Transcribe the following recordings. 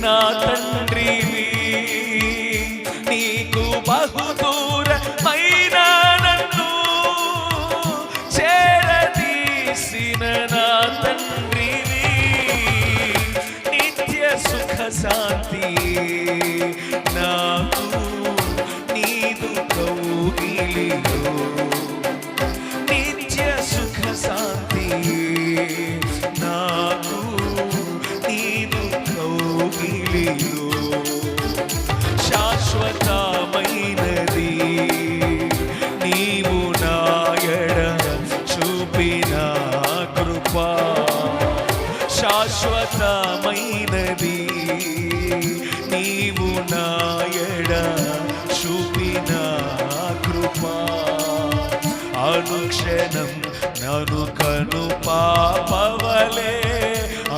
నా తండ్రివి, నీకు బహుదూరమైన నన్ను చేరదీసిన నా తండ్రివి, నిత్య సుఖ శాంతి నాకు నీదు కౌగిలిలో, నిత్య సుఖ శాంతి నాకు నీదు కౌగిలిలో, శాశ్వతమైనది నీవు నా ఎడ చూపిన కృపా, శాశ్వతమైనది నీవు నా ఎడ చూపిన కృపా, అనుక్షణం నను కను పాపవలే,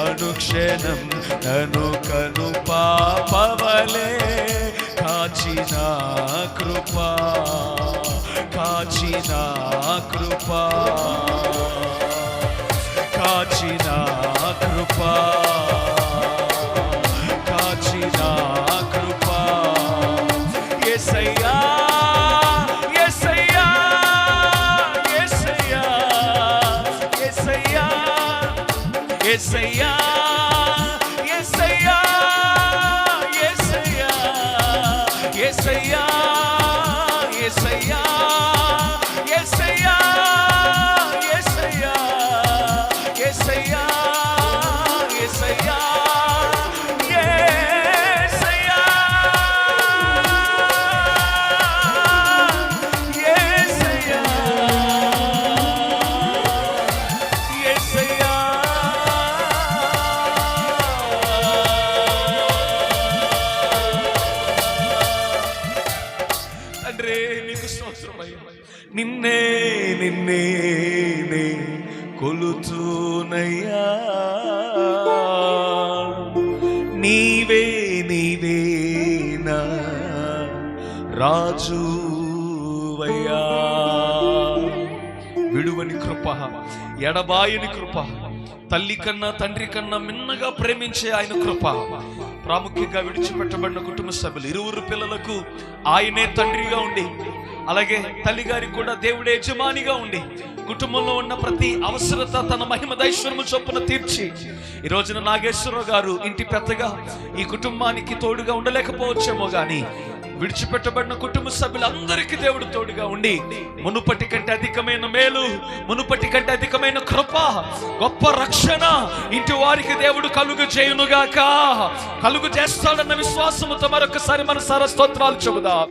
అనుక్షణం నను కను పాపవలే కాచిన కృపా, కాచిన కృపా, కాచిన కృపా, కాచిన కృపా, యేసయ్యా యేసయ్యా యేసయ్యా యేసయ్యా యేసయ్యా యేసయ్యా యేసయ్యా యేసయ్యా యేసయ్యా యేసయ్యా యేసయ్యా యేసయ్యా యేసయ్యా నిన్నే నిన్నే కొలుచునయ్యా, నీవే నీవే నా రాజువయ్యా, విడువని కృప, ఎడబాయని కృప, తల్లి కన్నా తండ్రి కన్నా మిన్నగా ప్రేమించే ఆయన కృప, ప్రాముఖ్యంగా విడిచిపెట్టబడిన కుటుంబ సభ్యులు ఇరువురు పిల్లలకు ఆయనే తండ్రిగా ఉండి, అలాగే తల్లిగారికి కూడా దేవుడే యజమానిగా ఉండి, కుటుంబంలో ఉన్న ప్రతి అవసరత తన మహిమ దైశ్వర్యము చొప్పున తీర్చి, ఈ రోజున నాగేశ్వరరావు గారు ఇంటి పెద్దగా ఈ కుటుంబానికి తోడుగా ఉండలేకపోవచ్చేమో గాని, విడిచిపెట్టబడిన కుటుంబ సభ్యులందరికీ దేవుడు తోడుగా ఉండి మునుపటి కంటే అధికమైన మేలు, మునుపటి కంటే అధికమైన కృప, గొప్ప రక్షణ ఇంటి వారికి దేవుడు కలుగు చేయునుగాక, కలుగు చేస్తాడన్న విశ్వాసముతో మరొకసారి మన సారా స్తోత్రాలు చెబుదాం.